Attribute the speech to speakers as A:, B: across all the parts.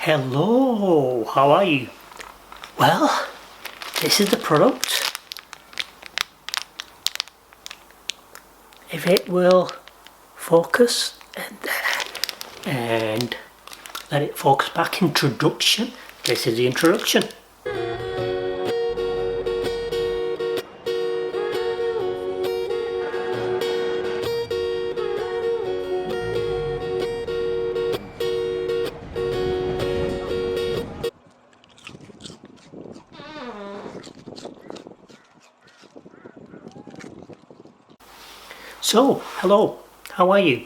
A: Hello, how are you? Well, this is the product. If it will focus and let it focus back. Introduction. This is the introduction. So, hello, how are you?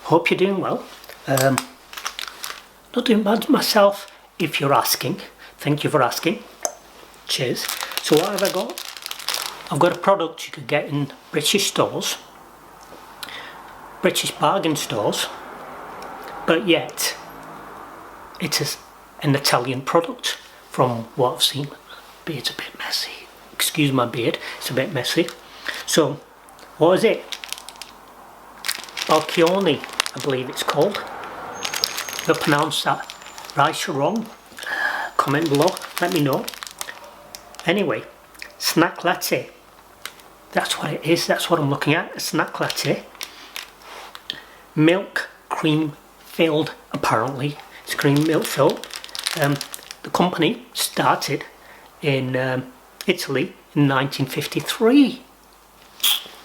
A: Hope you're doing well. Not doing bad myself, if you're asking. Thank you for asking. Cheers. So what have I got? I've got a product you could get in British stores, British bargain stores, but yet it is an Italian product from what I've seen. Beard's a bit messy. Excuse my beard, it's a bit messy. So, what is it? Balcioni, I believe it's called. If I pronounce that right or wrong, comment below, let me know. Anyway, snack latte. That's what it is, that's what I'm looking at, a snack latte. Milk cream filled, apparently. It's cream milk filled. The company started in Italy in 1953.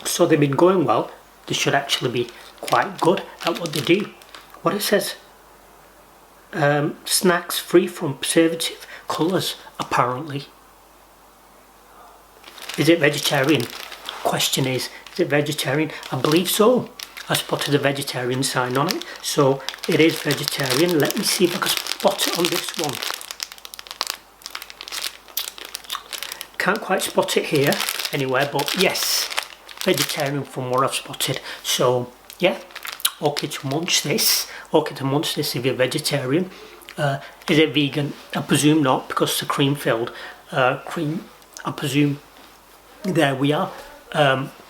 A: So they've been going well. They should actually be quite good at what they do. What it says, snacks free from preservative colours, apparently. Is it vegetarian? Question is it vegetarian? I believe so. I spotted a vegetarian sign on it, so it is vegetarian. Let me see if I can spot it on this one. Can't quite spot it here anywhere, but yes, vegetarian from what I've spotted. So yeah, okay to munch this. Okay to munch this if you're vegetarian. Is it vegan? I presume not, because it's a cream filled cream. I presume there we are.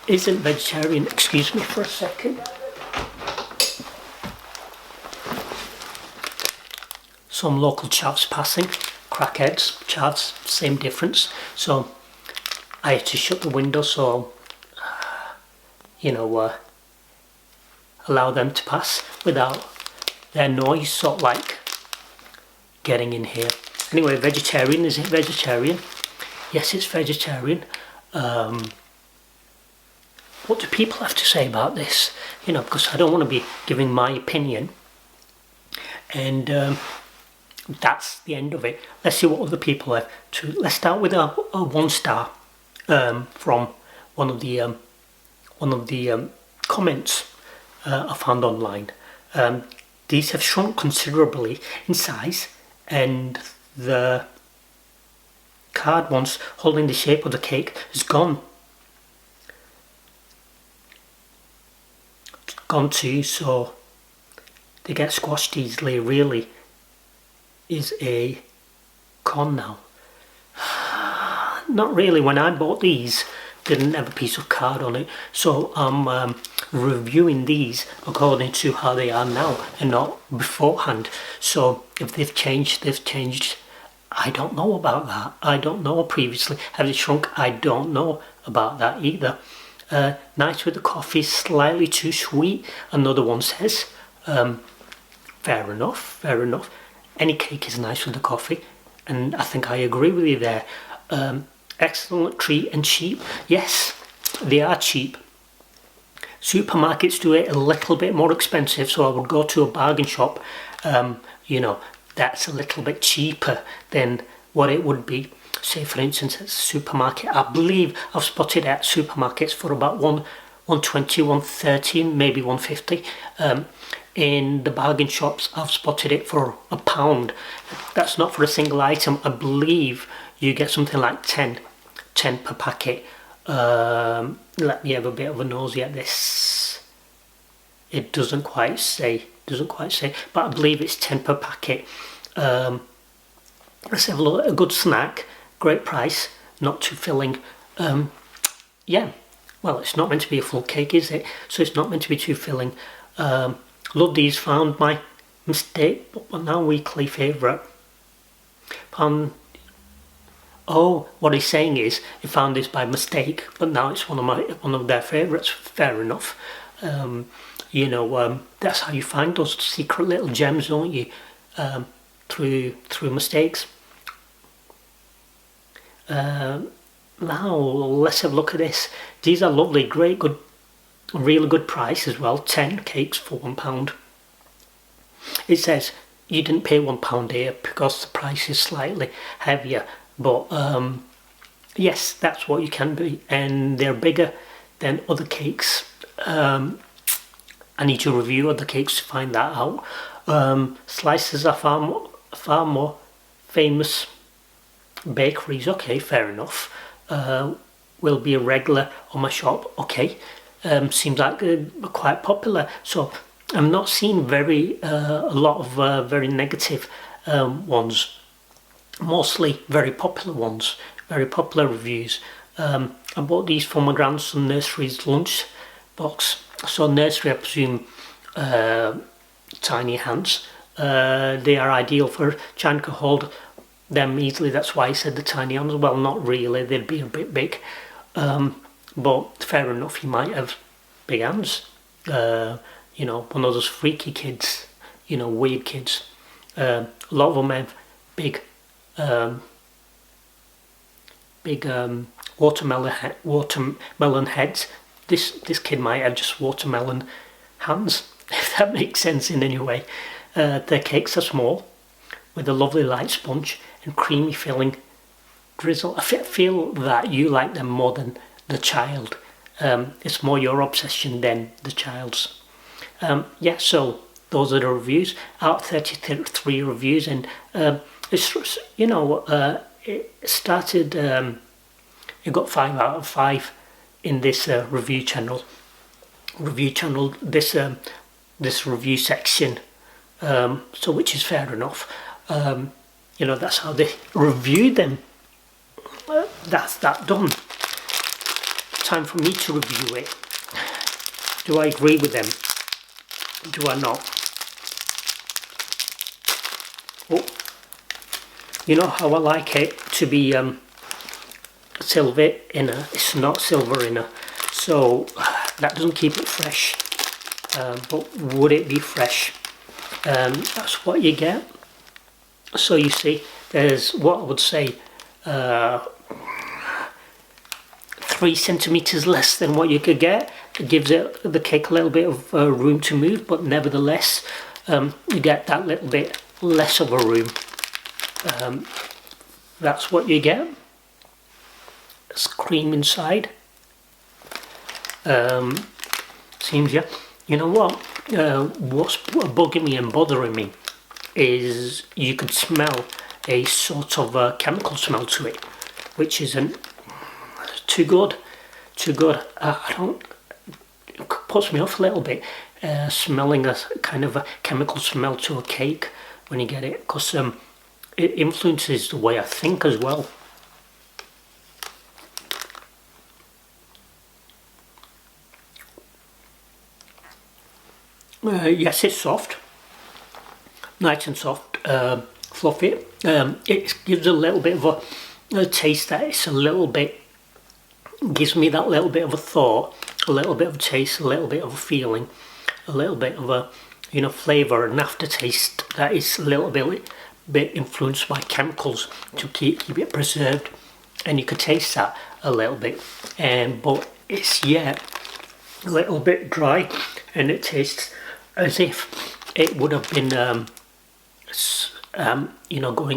A: Isn't vegetarian. Excuse me for a second. Some local chavs passing. Crackheads, chavs, same difference. So I had to shut the window so allow them to pass without their noise sort of like getting in here. Anyway, vegetarian, is it vegetarian? Yes, it's vegetarian. What do people have to say about this? Because I don't want to be giving my opinion. And that's the end of it. Let's see what other people have to. Let's start with a 1 star from one of the comments I found online. These have shrunk considerably in size, and the card once holding the shape of the cake is gone. It's gone too, so they get squashed easily. Really is a con now. Not really. When I bought these, didn't have a piece of card on it, so I'm reviewing these according to how they are now and not beforehand. So if they've changed, they've changed. I don't know about that. I don't know previously. Have they shrunk? I don't know about that either. Nice with the coffee, slightly too sweet, another one says. Fair enough, fair enough. Any cake is nice with the coffee, and I think I agree with you there. Excellent treat and cheap. Yes, they are cheap. Supermarkets do it a little bit more expensive, so I would go to a bargain shop. That's a little bit cheaper than what it would be. Say for instance at a supermarket, I believe I've spotted at supermarkets for about 120, 130, maybe 150. In the bargain shops I've spotted it for £1. That's not for a single item. I believe you get something like 10 per packet. Let me have a bit of a nosy at this. It doesn't quite say, but I believe it's 10 per packet. Let's have a look at a good snack, great price, not too filling. Yeah, well, it's not meant to be a full cake, is it? So it's not meant to be too filling. Love these, found my mistake, but now weekly favourite. Oh, what he's saying is he found this by mistake, but now it's one of their favourites. Fair enough. That's how you find those secret little gems, don't you? Through mistakes. Now let's have a look at this. These are lovely, great, good, really good price as well. 10 cakes for £1. It says you didn't pay £1 here because the price is slightly heavier, but yes, that's what you can be, and they're bigger than other cakes. I need to review other cakes to find that out. Slices are far more famous bakeries. Okay, fair enough. Will be a regular on my shop. Okay, seems like they're quite popular. So I'm not seeing a lot of very negative ones. Mostly very popular ones, very popular reviews. I bought these for my grandson nursery's lunch box. So nursery, I presume, tiny hands. They are ideal for trying to hold them easily. That's why I said the tiny hands. Well, not really, they'd be a bit big. But fair enough, he might have big hands. One of those freaky kids, weird kids. A lot of them have big watermelon heads. This kid might have just watermelon hands, if that makes sense in any way. Their cakes are small, with a lovely light sponge and creamy filling drizzle. I feel that you like them more than the child. It's more your obsession than the child's. So those are the reviews. Out of 33 reviews, and it started. It got 5 out of 5 in this review channel. This review section. So which is fair enough. That's how they review them. That's that done. Time for me to review it. Do I agree with them? Do I not? Oh, you know how I like it to be silver inner. It's not silver inner, so that doesn't keep it fresh. But would it be fresh? That's what you get. So you see, there's what I would say 3 centimeters less than what you could get. It gives the cake a little bit of room to move, but nevertheless you get that little bit less of a room. That's what you get. It's cream inside. Seems, yeah. You know what? What's bugging me and bothering me is you could smell a sort of chemical smell to it, which isn't too good. It puts me off a little bit, smelling a kind of a chemical smell to a cake when you get it, because it influences the way I think as well. Yes, it's soft, nice and soft, fluffy. It gives a little bit of a taste that it's a little bit, gives me that little bit of a thought, a little bit of a taste, a little bit of a feeling, a little bit of a flavour and aftertaste that is a little bit influenced by chemicals to keep it preserved, and you could taste that a little bit. But it's a little bit dry, and it tastes as if it would have been going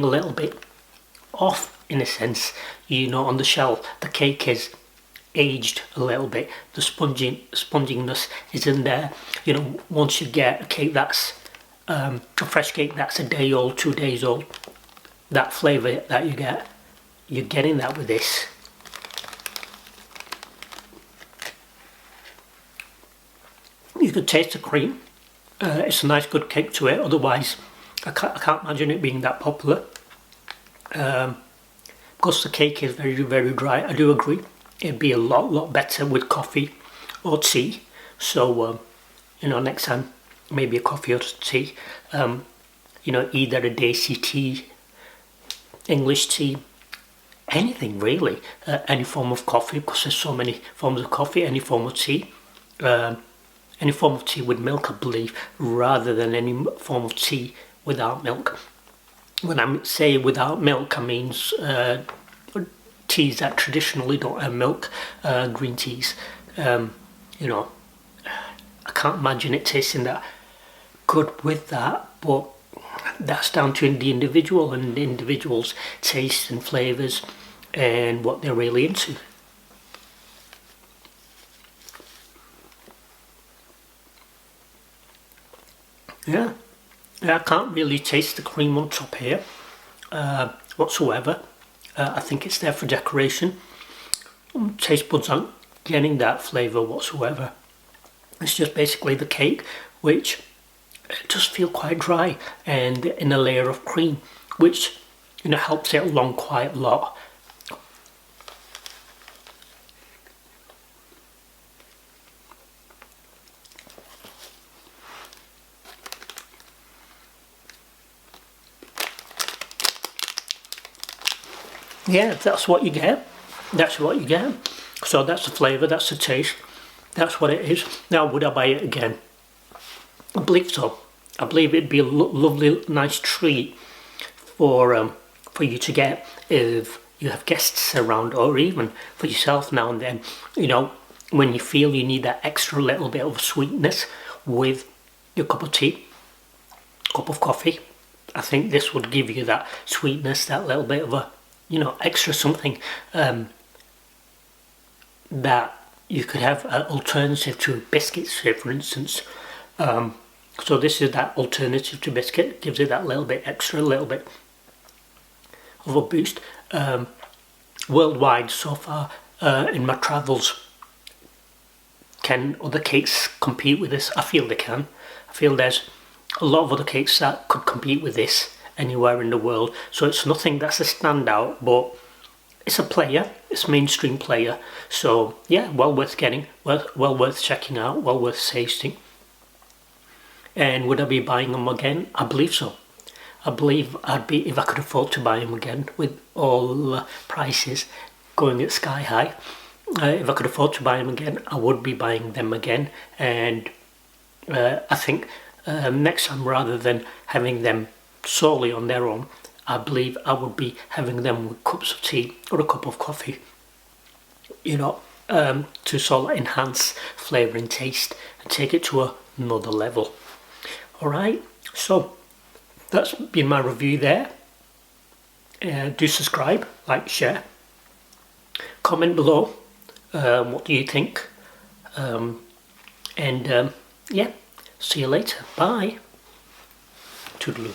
A: a little bit off in a sense. On the shelf the cake is aged a little bit, the sponginess isn't there. Once you get a cake that's a fresh cake that's a day old, 2 days old, that flavour that you're getting that with this. You could taste the cream. It's a nice good cake to it, otherwise I can't imagine it being that popular. Because the cake is very, very dry. I do agree. It'd be a lot better with coffee or tea. So, next time, maybe a coffee or tea. you know, either a desi tea, English tea, anything really, any form of coffee, because there's so many forms of coffee, any form of tea, any form of tea with milk, I believe, rather than any form of tea without milk. When I say without milk, I mean teas that traditionally don't have milk, green teas. You know, I can't imagine it tasting that good with that, but that's down to the individual and the individual's taste and flavours and what they're really into. Yeah, I can't really taste the cream on top here whatsoever. I think it's there for decoration. Taste buds aren't getting that flavour whatsoever. It's just basically the cake, which does feel quite dry and in a layer of cream, which, you know, helps it along quite a lot. Yeah, that's what you get. That's what you get. So that's the flavour, that's the taste, that's what it is. Now, would I buy it again? I believe so. I believe it'd be a lovely, nice treat for you to get if you have guests around, or even for yourself now and then. You know, when you feel you need that extra little bit of sweetness with your cup of tea, cup of coffee, I think this would give you that sweetness, that little bit of a, you know, extra something that you could have an alternative to biscuits, say, for instance. So this is that alternative to biscuit, gives it that little bit extra, a little bit of a boost. Worldwide so far, in my travels, can other cakes compete with this? I feel they can. I feel there's a lot of other cakes that could compete with this anywhere in the world. So it's nothing that's a standout, but it's a player, it's a mainstream player. So yeah, well worth getting, well worth checking out, well worth tasting. And would I be buying them again? I believe so. I believe I'd be, if I could afford to buy them again with all the prices going at sky high. If I could afford to buy them again, I would be buying them again. And I think next time, rather than having them solely on their own, I believe I would be having them with cups of tea or a cup of coffee, you know, to sort of enhance flavour and taste and take it to another level. Alright, so that's been my review there. Do subscribe, like, share, comment below, what do you think, and yeah, see you later, bye, toodaloo.